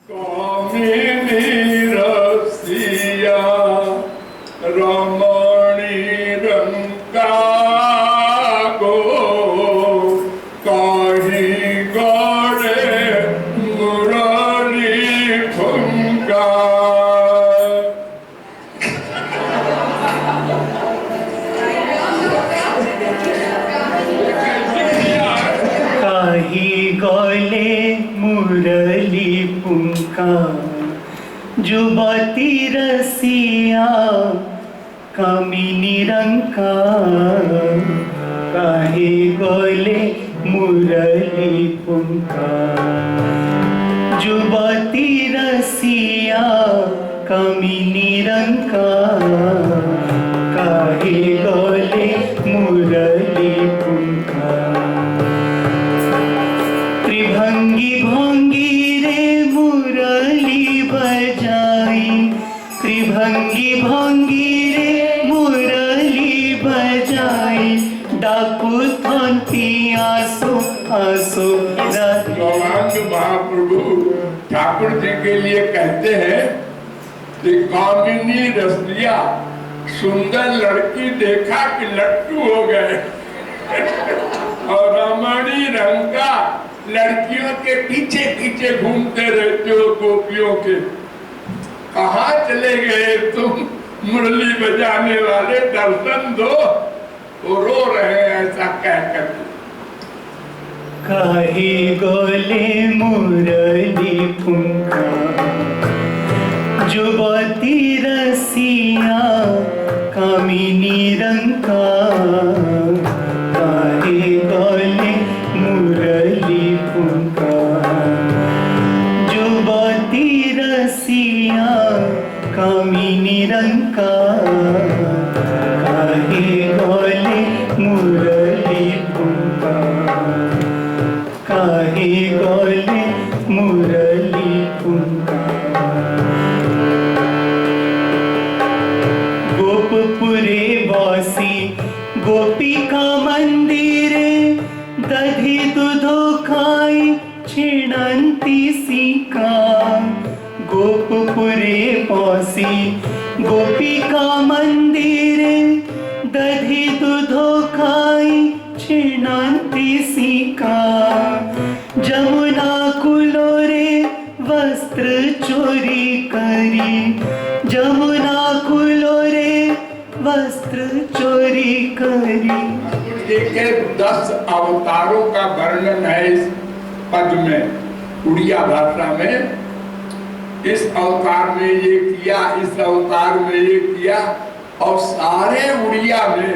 कामिनी रसिया रमणी रंका गो कहीं गड़े मुरली फुंका। कहीं गले मुरली फुंका जुबती रसिया कामिनी रंका। काहे गले मुरली फुंका जुबती रसिया कामिनी रंका। काहे गले मुरली फुंका। त्रिभंगी भंगी रे मुरली बजाई। त्रिभंगी भंगी रे मुरली बजाई। डाकू थंती आसो आसो। गौरांग महाप्रभु ठाकुर जी के लिए कहते हैं कि कामिनी रसिया सुंदर लड़की देखा कि लट्टू हो गए और रमणी रंगा लड़कियों के पीछे पीछे घूमते रहते हो गोपियों के। कहाँ चले गए तुम मुरली बजाने वाले, दर्शन दो। वो रो रहे हैं ऐसा कहकर। काहे गले मुरली फुंका जुबती रसिया कामिनी रंका। काहे गले मुरली फुंका जुबती रसिया कामिनी रंका। काहे गले मुरली फुंका। काहे गले मुरली फुंका। गोपपुरे वासी गोपिका मंदिरे दधि दुधो खाई छिणंती सिका। गोपपुरे वासी गोपिका मंदिरे दधि दुधो खाई छिणंती सिका। जमुना कुलोरे वस्त्र चोरी करी। जमुना कुलोरे वस्त्र चोरी करी। के 10 अवतारों का वर्णन है इस पद में, उड़िया भाषा में। इस अवतार में ये किया, इस अवतार में ये किया, और सारे उड़िया में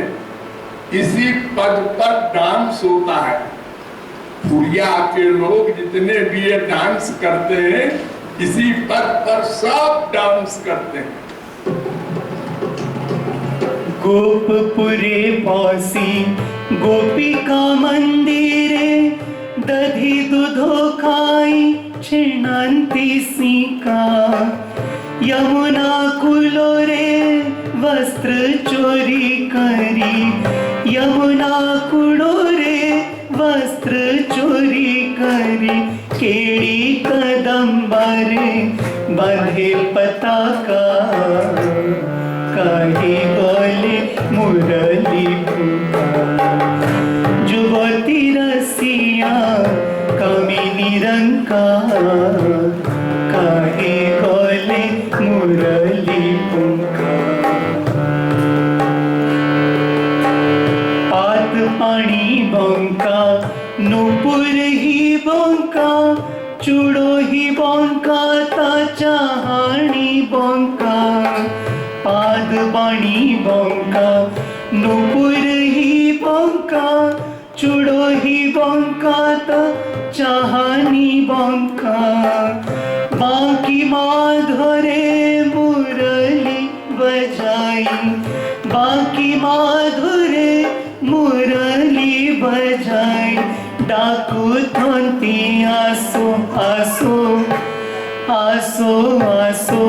इसी पद पर डांस होता है। उड़िया के लोग जितने भी ये डांस करते हैं इसी पद पर सब डांस करते हैं। गोपपुरे पासी गोपिका मंदिरे दधि दुधो खाई छिणंती सिका। यमुना कुलोरे वस्त्र चोरी करी। यमुना कुलोरे वस्त्र चोरी करी। केड़ी कदम्बरे बंधे पताका। काहे गले मुरली फुंका जुबती रसिया कामिनी रंका। काहे गले मुरली फुंका। आत पानी बंका नूपुर ही बंका। चूड़ो ही बंका ता चाहानी बंका। पाद बाणी बंका नूपुर ही बंका। चूड़ो ही बंका ता चाहानी बंका। बांकी माधुरे मुरली बजाई। बांकी माधुरे मुरली बजाई। डाकू थंती आसो आसो आसो आसो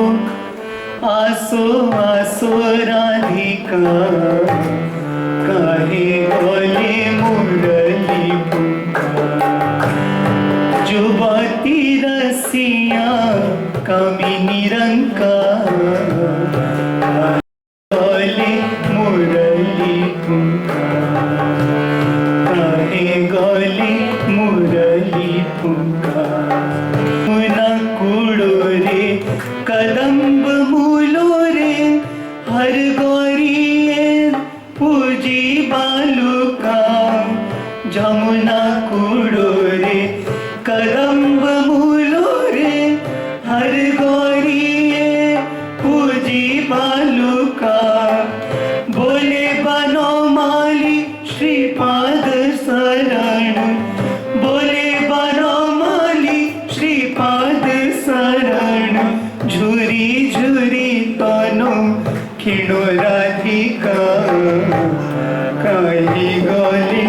आसो आसो राधिका। काहे गले मुरली फुंका जुबती रसिया जमुना कूड़ो रे कदम्ब मूलो रे हर गौरी पूजी बालुका बोले बनो माली श्रीपाद शरण बोले बनो माली श्रीपाद शरण झुरी झुरी तनो खिणो राधिका काली गले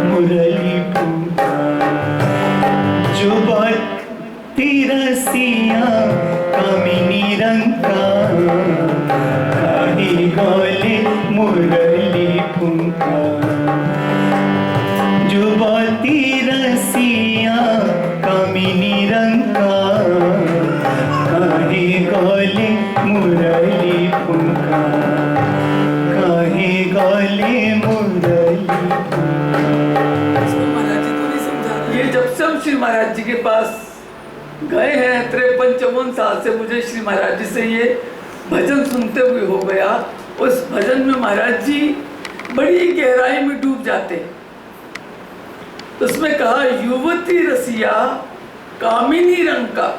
मुरली जुबती रसिया कामिनी रंका काली गले मुरली फुंका जुबती रसिया कामिनी रंका काली गले मुरली फुंका काहे गले मुरली। ये जब से हम श्री महाराज जी के पास गए हैं 53-54 साल से मुझे श्री महाराज जी से ये भजन सुनते हुए हो गया। उस भजन में महाराज जी बड़ी गहराई में डूब जाते हैं। तो उसमें कहा युवती रसिया कामिनी रंग का।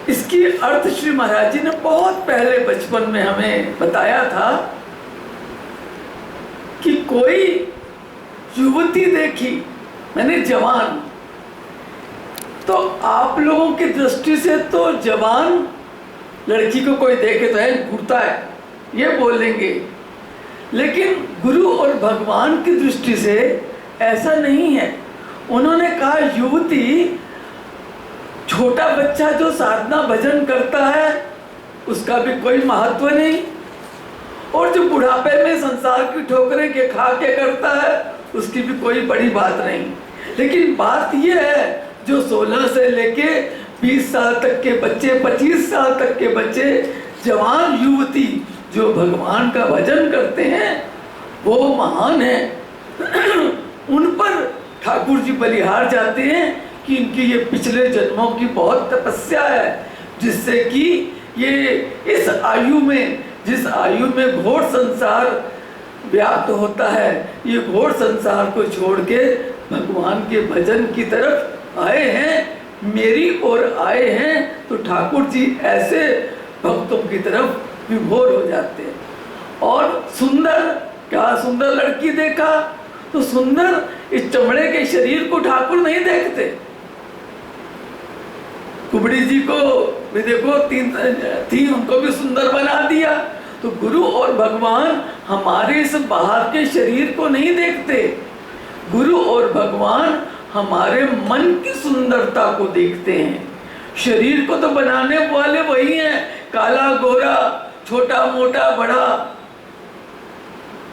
इसकी अर्थ श्री महाराज जी ने बहुत पहले बचपन में हमें बताया था कि कोई युवती देखी, मैंने जवान, तो आप लोगों की दृष्टि से तो जवान लड़की को कोई देखे तो है घूरता है, ये बोलेंगे। लेकिन गुरु और भगवान की दृष्टि से ऐसा नहीं है। उन्होंने कहा युवती, छोटा बच्चा जो साधना भजन करता है उसका भी कोई महत्व नहीं, और जो बुढ़ापे में संसार की ठोकरें के खा के करता है उसकी भी कोई बड़ी बात नहीं। लेकिन बात यह है जो 16 से लेके 20 साल तक के बच्चे, 25 साल तक के बच्चे, जवान युवती जो भगवान का भजन करते हैं वो महान है। उन पर ठाकुर जी बलिहार जाते हैं कि इनकी ये पिछले जन्मों की बहुत तपस्या है, जिससे कि ये इस आयु में, जिस आयु में घोर संसार व्याप्त होता है, ये घोर संसार को छोड़ के भगवान के भजन की तरफ आए हैं, मेरी ओर आए हैं। तो ठाकुर जी ऐसे भक्तों की तरफ विभोर हो जाते हैं। और सुंदर, क्या सुंदर लड़की देखा, तो सुंदर इस चमड़े के शरीर को ठाकुर नहीं देखते। कुबड़ी जी को भी देखो, तीन उनको भी सुंदर बना दिया। तो गुरु और भगवान हमारे इस बाहर के शरीर को नहीं देखते, गुरु और भगवान हमारे मन की सुंदरता को देखते हैं। शरीर को तो बनाने वाले वही हैं, काला गोरा, छोटा मोटा बड़ा,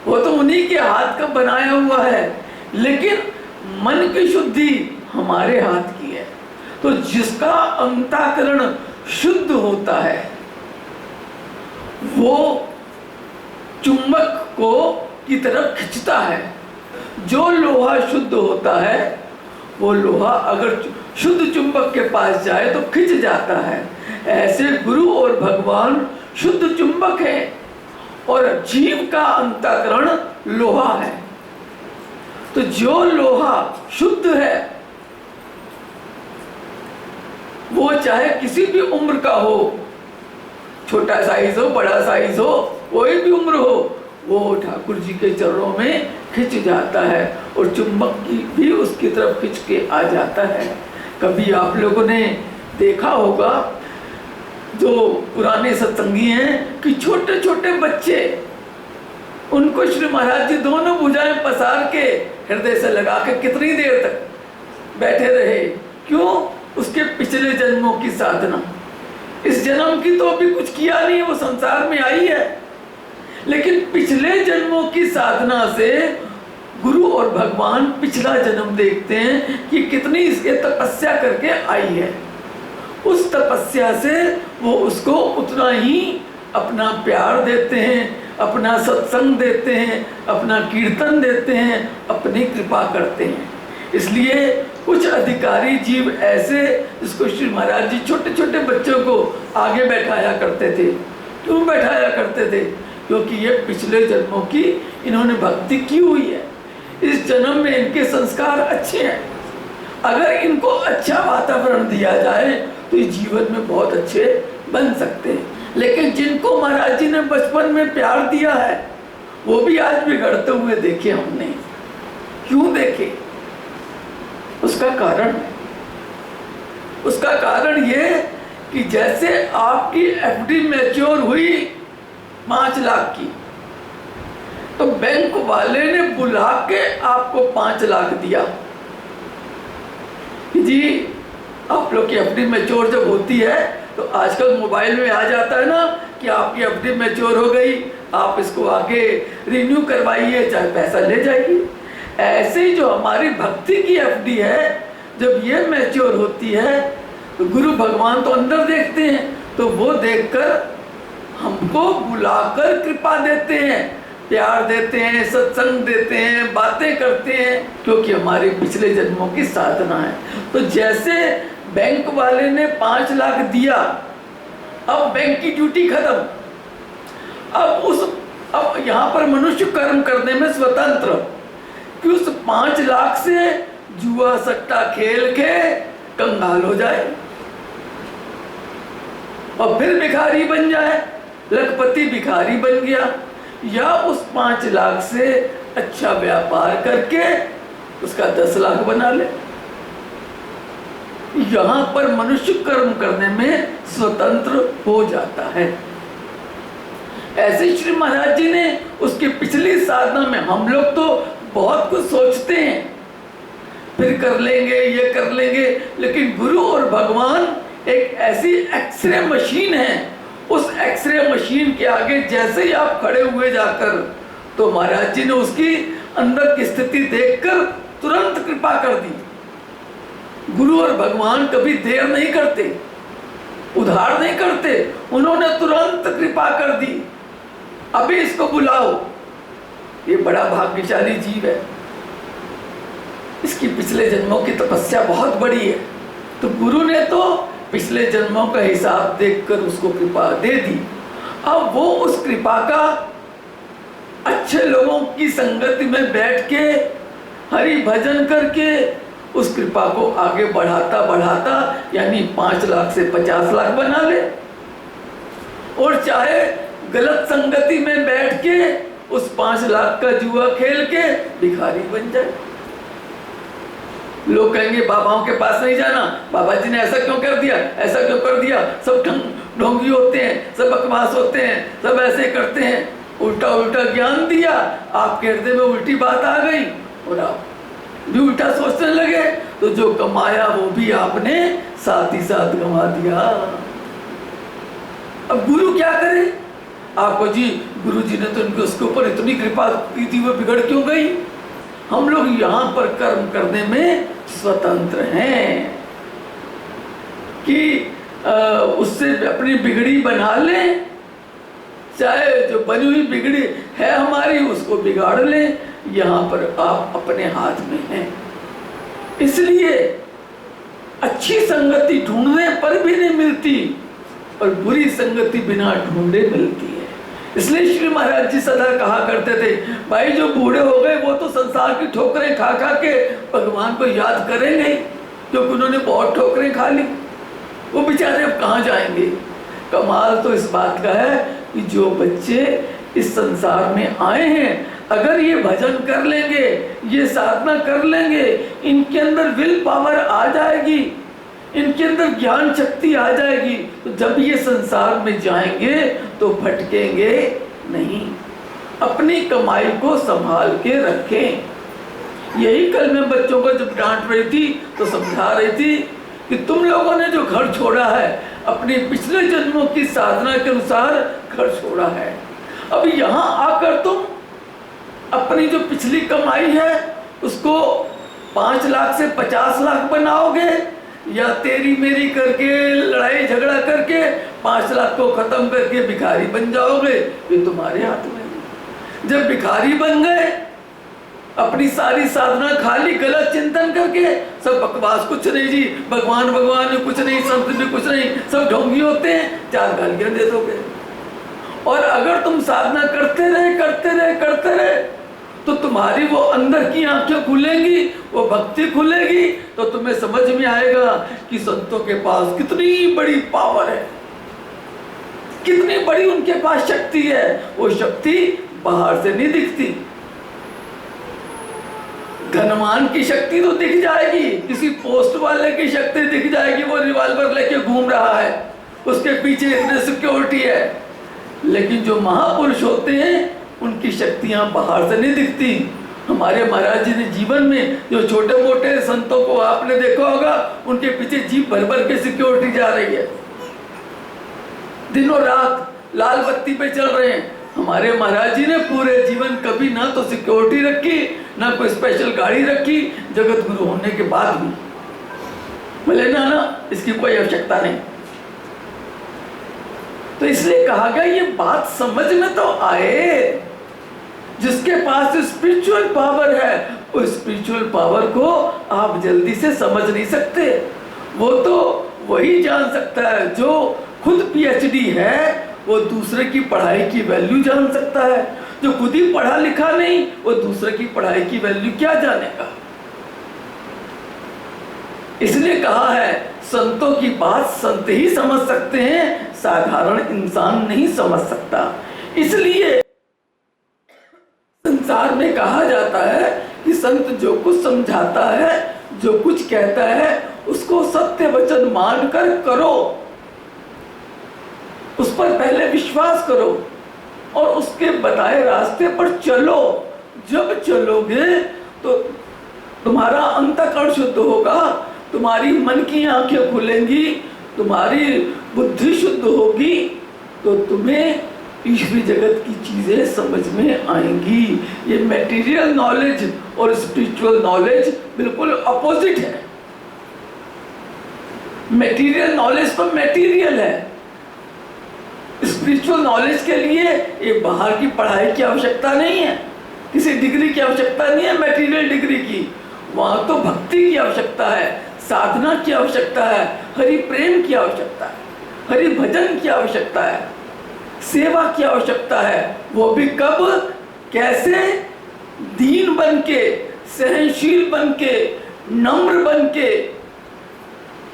वो तो उन्हीं के हाथ का बनाया हुआ है। लेकिन मन की शुद्धि हमारे हाथ की है। तो जिसका अंतःकरण शुद्ध होता है वो चुंबक को की तरफ खींचता है। जो लोहा शुद्ध होता है वो लोहा अगर शुद्ध चुंबक के पास जाए तो खिंच जाता है। ऐसे गुरु और भगवान शुद्ध चुंबक है और जीव का अंतःकरण लोहा है। तो जो लोहा शुद्ध है वो चाहे किसी भी उम्र का हो, छोटा साइज हो, बड़ा साइज हो, कोई भी उम्र हो, वो ठाकुर जी के चरणों में खिंच जाता है और चुंबक की भी उसकी तरफ खिंच के आ जाता है। कभी आप लोगों ने देखा होगा, जो पुराने सत्संगी हैं, कि छोटे छोटे बच्चे, उनको श्री महाराज जी दोनों भुजाएं पसार के हृदय से लगा के कितनी देर तक बैठे रहे। क्यों? उसके पिछले जन्मों की साधना। इस जन्म की तो अभी कुछ किया नहीं, वो संसार में आई है, लेकिन पिछले जन्मों की साधना से गुरु और भगवान पिछला जन्म देखते हैं कि कितनी इसके तपस्या करके आई है। उस तपस्या से वो उसको उतना ही अपना प्यार देते हैं, अपना सत्संग देते हैं, अपना कीर्तन देते हैं, अपनी कृपा करते हैं। इसलिए कुछ अधिकारी जीव ऐसे, जिसको श्री महाराज जी छोटे छोटे बच्चों को आगे बैठाया करते थे। क्यों बैठाया करते थे? क्योंकि ये पिछले जन्मों की इन्होंने भक्ति की हुई है। इस जन्म में इनके संस्कार अच्छे हैं, अगर इनको अच्छा वातावरण दिया जाए तो ये जीवन में बहुत अच्छे बन सकते हैं। लेकिन जिनको महाराज जी ने बचपन में प्यार दिया है वो भी आज बिगड़ते हुए देखे हमने। क्यों देखे? उसका कारण ये कि जैसे आपकी एफडी मैच्योर हुई 5 लाख की, तो बैंक वाले ने बुला के आपको 5 लाख दिया कि जी आप लोग की एफडी मैच्योर जब होती है तो आजकल मोबाइल में आ जाता है ना कि आपकी एफडी मैच्योर हो गई, आप इसको आगे रिन्यू करवाइए, चाहे पैसा ले जाइए। ऐसे ही जो हमारी भक्ति की एफडी है, जब ये मैच्योर होती है तो गुरु भगवान तो अंदर देखते हैं, तो वो देखकर हमको बुलाकर कृपा देते हैं, प्यार देते हैं, सत्संग देते हैं, बातें करते हैं, क्योंकि हमारे पिछले जन्मों की साधना है। तो जैसे बैंक वाले ने 5 लाख दिया, अब बैंक की ड्यूटी खत्म, अब यहाँ पर मनुष्य कर्म करने में स्वतंत्र कि उस 5 लाख से जुआ सट्टा खेल के कंगाल हो जाए और फिर भिखारी बन जाए, लखपति भिखारी बन गया, या उस 5 लाख से अच्छा व्यापार करके उसका 10 लाख बना ले। यहाँ पर मनुष्य कर्म करने में स्वतंत्र हो जाता है। ऐसे श्री महाराज जी ने उसकी पिछली साधना में, हम लोग तो बहुत कुछ सोचते हैं, फिर कर लेंगे, ये कर लेंगे, लेकिन गुरु और भगवान एक ऐसी एक्सरे मशीन है, उस एक्सरे मशीन के आगे जैसे ही आप खड़े हुए जाकर, तो महाराज जी ने उसकी अंदर की स्थिति देखकर तुरंत कृपा कर दी। गुरु और भगवान कभी देर नहीं करते, उधार नहीं करते, उन्होंने तुरंत कृपा कर दी, अभी इसको बुलाओ। ये बड़ा भाग्यशाली जीव है, इसकी पिछले जन्मों की तपस्या बहुत बड़ी है, तो गुरु ने तो पिछले जन्मों का हिसाब देखकर उसको कृपा दे दी। अब वो उस कृपा का अच्छे लोगों की संगति में बैठ के हरि भजन करके उस कृपा को आगे बढ़ाता बढ़ाता, यानी 5 लाख से 50 लाख बना ले, और चाहे गलत संगति में बैठ के उस 5 लाख का जुआ खेल के भिखारी बन जाए। लोग कहेंगे बाबाओं के पास नहीं जाना, बाबा जी ने ऐसा क्यों कर दिया, ऐसा क्यों कर दिया, सब ढोंगी होते हैं, सब बकवास होते हैं, सब ऐसे करते हैं, उल्टा उल्टा ज्ञान दिया, आपके हृदय में उल्टी बात आ गई और आप भी उल्टा सोचने लगे, तो जो कमाया वो भी आपने साथ ही साथ गंवा दिया। अब गुरु क्या करे आपको? जी गुरु जी ने तो उनके उसके ऊपर इतनी कृपा की थी, वो बिगड़ क्यों गई? हम लोग यहाँ पर कर्म करने में स्वतंत्र हैं कि उससे अपनी बिगड़ी बना लें, चाहे जो बनी हुई बिगड़ी है हमारी उसको बिगाड़ लें, यहाँ पर आप अपने हाथ में हैं। इसलिए अच्छी संगति ढूंढने पर भी नहीं मिलती और बुरी संगति बिना ढूंढे मिलती है। इसलिए श्री महाराज जी सदा कहा करते थे, भाई जो बूढ़े हो गए वो तो संसार की ठोकरें खा खा के भगवान को याद करेंगे, क्योंकि उन्होंने बहुत ठोकरें खा ली, वो बेचारे अब कहाँ जाएंगे। कमाल तो इस बात का है कि जो बच्चे इस संसार में आए हैं, अगर ये भजन कर लेंगे, ये साधना कर लेंगे, इनके अंदर विल पावर आ जाएगी, इनके अंदर ज्ञान शक्ति आ जाएगी, तो जब ये संसार में जाएंगे तो भटकेंगे नहीं। अपनी कमाई को संभाल के रखें। यही कल मैं बच्चों को जब डांट रही थी तो समझा रही थी कि तुम लोगों ने जो घर छोड़ा है, अपने पिछले जन्मों की साधना के अनुसार घर छोड़ा है। अब यहाँ आकर तुम अपनी जो पिछली कमाई है उसको 5 लाख से 50 लाख बनाओगे, या तेरी मेरी करके लड़ाई झगड़ा करके 5 लाख को खत्म करके भिखारी बन जाओगे, ये तुम्हारे हाथ में है। जब भिखारी बन गए, अपनी सारी साधना खाली गलत चिंतन करके, सब बकवास, कुछ नहीं जी, भगवान भगवान में कुछ नहीं, संत में कुछ नहीं, सब ढोंगी होते हैं, 4 गालियां दे दोगे। और अगर तुम साधना करते रहे तो तुम्हारी वो अंदर की आंखें खुलेंगी, वो भक्ति खुलेगी, तो तुम्हें समझ में आएगा कि संतों के पास कितनी बड़ी पावर है, कितनी बड़ी उनके पास शक्ति है। वो शक्ति बाहर से नहीं दिखती। धनवान की शक्ति तो दिख जाएगी, किसी पोस्ट वाले की शक्ति दिख जाएगी, वो रिवॉल्वर लेके घूम रहा है, उसके पीछे इतने सिक्योरिटी है। लेकिन जो महापुरुष होते हैं उनकी शक्तियां बाहर से नहीं दिखती। हमारे महाराज जी ने जीवन में जो छोटे मोटे संतों को आपने देखा होगा, उनके पीछे जीप भर भर के सिक्योरिटी जा रही है, दिनों रात लाल बत्ती पे चल रहे हैं। हमारे महाराज जी ने पूरे जीवन कभी ना तो सिक्योरिटी रखी, ना कोई स्पेशल गाड़ी रखी, जगत गुरु होने के बाद भी बोले ना इसकी कोई आवश्यकता नहीं। तो इसलिए कहा गया ये बात समझ में तो आए, जिसके पास स्पिरिचुअल पावर है, उस स्पिरिचुअल पावर को आप जल्दी से समझ नहीं सकते। वो तो वही जान सकता है जो खुद पीएचडी है, वो दूसरे की पढ़ाई की वैल्यू जान सकता है। जो खुद ही पढ़ा लिखा नहीं, वो दूसरे की पढ़ाई की वैल्यू क्या जानेगा। इसलिए कहा है संतों की बात संत ही समझ सकते हैं, साधारण इंसान नहीं समझ सकता। इसलिए संसार में कहा जाता है कि संत जो कुछ समझाता है, जो कुछ कहता है, उसको सत्य वचन मानकर करो, उस पर पहले विश्वास करो और उसके बताए रास्ते पर चलो। जब चलोगे तो तुम्हारा अंतःकरण शुद्ध होगा, तुम्हारी मन की आंखें खुलेंगी, तुम्हारी बुद्धि शुद्ध होगी, तो तुम्हें ईश्वरी जगत की चीजें समझ में आएंगी। ये मटेरियल नॉलेज और स्पिरिचुअल नॉलेज बिल्कुल अपोजिट है। मटेरियल नॉलेज तो मटेरियल है, स्पिरिचुअल नॉलेज के लिए ये बाहर की पढ़ाई की आवश्यकता नहीं है, किसी डिग्री की आवश्यकता नहीं है मटेरियल डिग्री की। वहां तो भक्ति की आवश्यकता है, साधना की आवश्यकता है, हरि प्रेम की आवश्यकता है, हरि भजन की आवश्यकता है, सेवा की आवश्यकता है। वो भी कब, कैसे? दीन बन के, सहनशील बन के, नम्र बन के,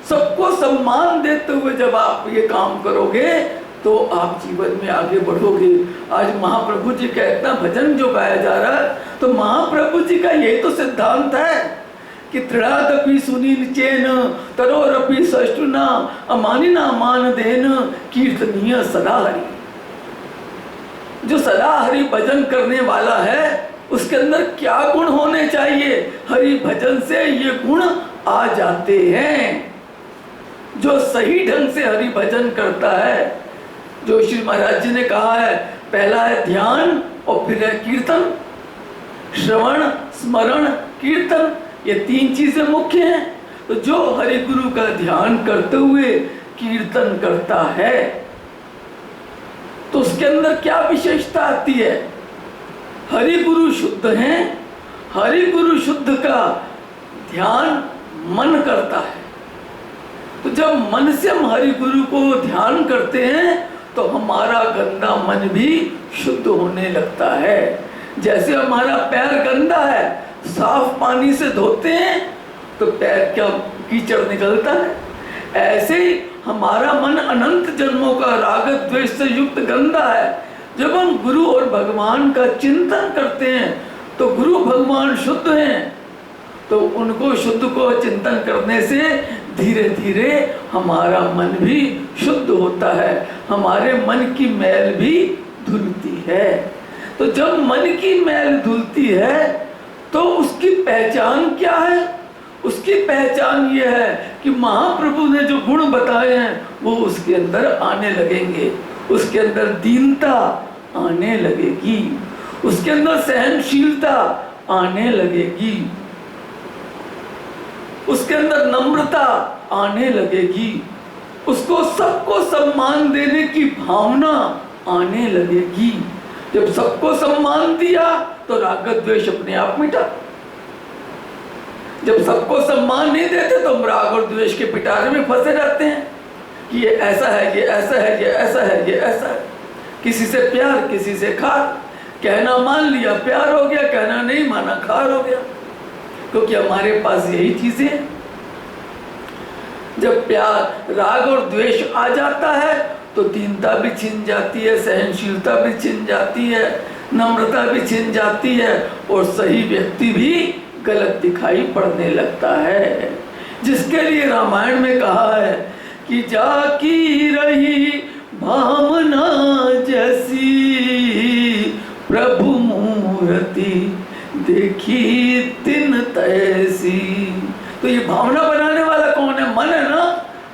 सबको सम्मान देते हुए जब आप ये काम करोगे तो आप जीवन में आगे बढ़ोगे। आज महाप्रभु जी का इतना भजन जो गाया जा रहा है, तो महाप्रभु जी का यही तो सिद्धांत है कि तृणादपि सुनील चेन तरोरपि सष्टुना अमानिना मान देन कीर्तनीय सदा हरि। जो सदा हरि भजन करने वाला है उसके अंदर क्या गुण होने चाहिए? हरि भजन से ये गुण आ जाते हैं। जो सही ढंग से हरि भजन करता है, जो श्री महाराज जी ने कहा है, पहला है ध्यान और फिर है कीर्तन। श्रवण, स्मरण, कीर्तन, ये तीन चीजें मुख्य हैं। तो जो हरि गुरु का ध्यान करते हुए कीर्तन करता है तो उसके अंदर क्या विशेषता आती है? हरि गुरु शुद्ध हैं, हरि गुरु शुद्ध का ध्यान मन करता है। तो जब मन से हम हरि गुरु को ध्यान करते हैं तो हमारा गंदा मन भी शुद्ध होने लगता है। जैसे हमारा पैर गंदा है, साफ पानी से धोते हैं तो पैर क्या कीचड़ निकलता है, ऐसे ही हमारा मन अनंत जन्मों का राग द्वेष से युक्त गंदा है। जब हम गुरु और भगवान का चिंतन करते हैं तो गुरु भगवान शुद्ध हैं, तो उनको शुद्ध को चिंतन करने से धीरे धीरे हमारा मन भी शुद्ध होता है, हमारे मन की मैल भी धुलती है। तो जब मन की मैल धुलती है तो उसकी पहचान क्या है? उसकी पहचान ये है कि महाप्रभु ने जो गुण बताए हैं वो उसके अंदर आने लगेंगे। उसके अंदर दीनता आने लगेगी, उसके अंदर सहनशीलता आने लगेगी, उसके अंदर नम्रता आने लगेगी, उसको सबको सम्मान देने की भावना आने लगेगी। जब सबको सम्मान दिया तो राग द्वेष अपने आप मिटा। जब सबको सम्मान नहीं देते तो हम राग और द्वेष के पिटारे में फंसे रहते हैं कि ये ऐसा है, ये ऐसा है, ये ऐसा है, ये ऐसा है। किसी से प्यार, किसी से खार, कहना मान लिया प्यार हो गया, कहना नहीं माना खार हो गया। क्योंकि हमारे पास यही चीजें हैं। जब प्यार राग और द्वेष आ जाता है तो दीनता भी छिन जाती है, सहनशीलता भी छिन जाती है, नम्रता भी छिन जाती है और सही व्यक्ति भी गलत दिखाई पड़ने लगता है। जिसके लिए रामायण में कहा है कि जाकी रही भावना जैसी प्रभु मूर्ति देखी तिन तैसी। तो ये भावना बनाने वाला कौन है? मन है ना।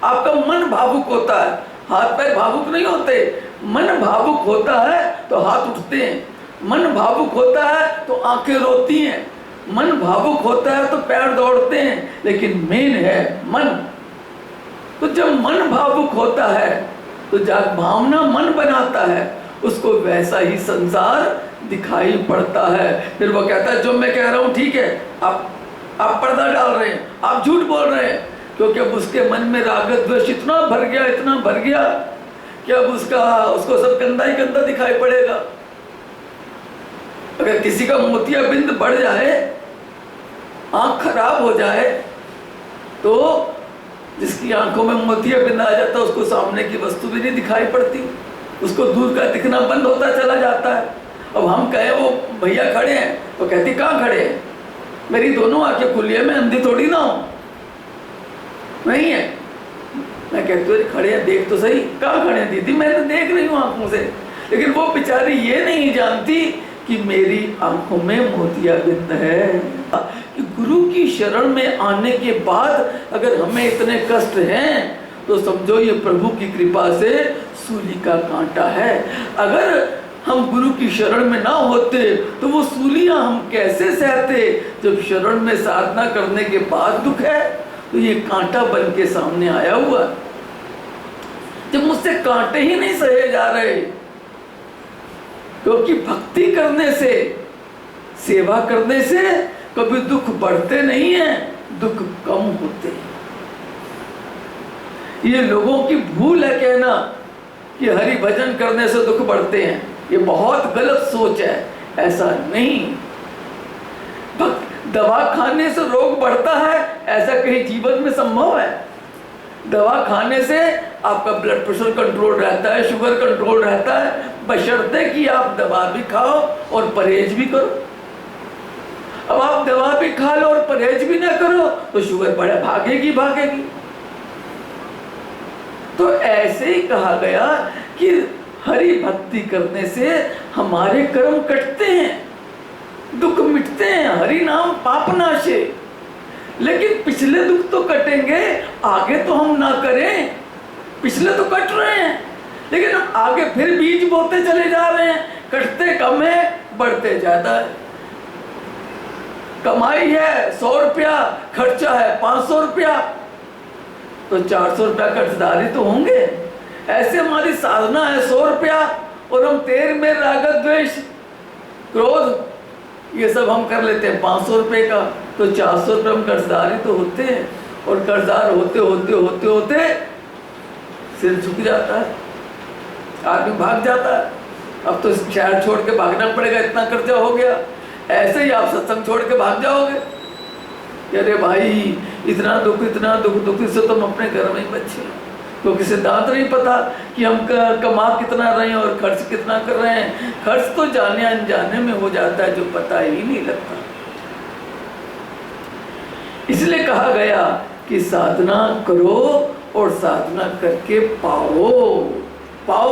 आपका मन भावुक होता है, हाथ पैर भावुक नहीं होते। मन भावुक होता है तो हाथ उठते हैं, मन भावुक होता है तो आंखें रोती हैं, मन भावुक होता है तो पैर दौड़ते हैं। लेकिन मेन है मन। तो जब मन भावुक होता है तो जब भावना मन बनाता है उसको वैसा ही संसार दिखाई पड़ता है। फिर वो कहता है जो मैं कह रहा हूँ ठीक है, आप पर्दा डाल रहे हैं, आप झूठ बोल रहे हैं। क्योंकि अब उसके मन में राग द्वेष इतना भर गया, इतना भर गया कि अब उसको सब गंदा ही गंदा दिखाई पड़ेगा। अगर किसी का मोतियाबिंद बढ़ जाए, आंख खराब हो जाए, तो जिसकी आंखों में मोतियाबिंद आ जाता है उसको सामने की वस्तु भी नहीं दिखाई पड़ती, उसको दूर का दिखना बंद होता चला जाता है। अब हम कहें वो भैया खड़े हैं, वो कहती कहाँ खड़े हैं? मेरी दोनों आंखें खुली है, मैं अंधी थोड़ी ना हूं। नहीं है। मैं कहती हूँ खड़े हैं, देख तो सही। कहाँ खड़े हैं दीदी? मैं तो देख रही हूँ आंखों से। लेकिन वो बेचारी ये नहीं जानती कि मेरी आंखों में मोतियाबिंद है। कि गुरु की शरण में आने के बाद अगर हमें इतने कष्ट हैं तो समझो ये प्रभु की कृपा से सूली का कांटा है। अगर हम गुरु की शरण में ना होते तो वो सूलियां हम कैसे सहते? जब शरण में साधना करने के बाद दुख है तो ये कांटा बन के सामने आया हुआ। जब मुझसे कांटे ही नहीं सहे जा रहे, क्योंकि भक्ति करने से, सेवा करने से कभी दुख बढ़ते नहीं हैं, दुख कम होते हैं। ये लोगों की भूल है कहना कि हरि भजन करने से दुख बढ़ते हैं। ये बहुत गलत सोच है, ऐसा नहीं। दवा खाने से रोग बढ़ता है ऐसा कहीं जीवन में संभव है? दवा खाने से आपका ब्लड प्रेशर कंट्रोल रहता है, शुगर कंट्रोल रहता है, बशर्ते कि आप दवा भी खाओ और परहेज भी करो। अब आप दवा भी खा लो और परहेज भी ना करो तो शुगर बढ़े भागेगी। तो ऐसे ही कहा गया कि हरि भक्ति करने से हमारे कर्म कटते हैं, दुख मिटते हैं। हरि नाम पापनाशे। लेकिन पिछले दुख तो कटेंगे, आगे तो हम ना करें। पिछले तो कट रहे हैं लेकिन हम आगे फिर बीज बोते चले जा रहे हैं। कटते कम है, बढ़ते ज्यादा है। कमाई है 100 रुपया, खर्चा है 500 रुपया, तो 400 रुपया कर्जदारी तो होंगे। ऐसे हमारी साधना है 100 रुपया और हम तेर में राग द्वेष क्रोध ये सब हम कर लेते हैं 500 रुपये का, तो 400 रुपये हम कर्जदारी तो होते हैं। और कर्जदार होते होते होते होते सिर झुक जाता है, आदमी भाग जाता है। अब तो शहर छोड़ के भागना पड़ेगा, इतना कर्जा हो गया। ऐसे ही आप सत्संग छोड़ के भाग जाओगे। अरे भाई इतना दुख दुख से तो हम अपने घर में ही बच्चे हैं। क्योंकि सिद्धांत नहीं पता कि हम कमा कितना रहे हैं और खर्च कितना कर रहे हैं। खर्च तो जाने अनजाने में हो जाता है जो पता ही नहीं लगता। इसलिए कहा गया कि साधना करो और साधना करके पाओ।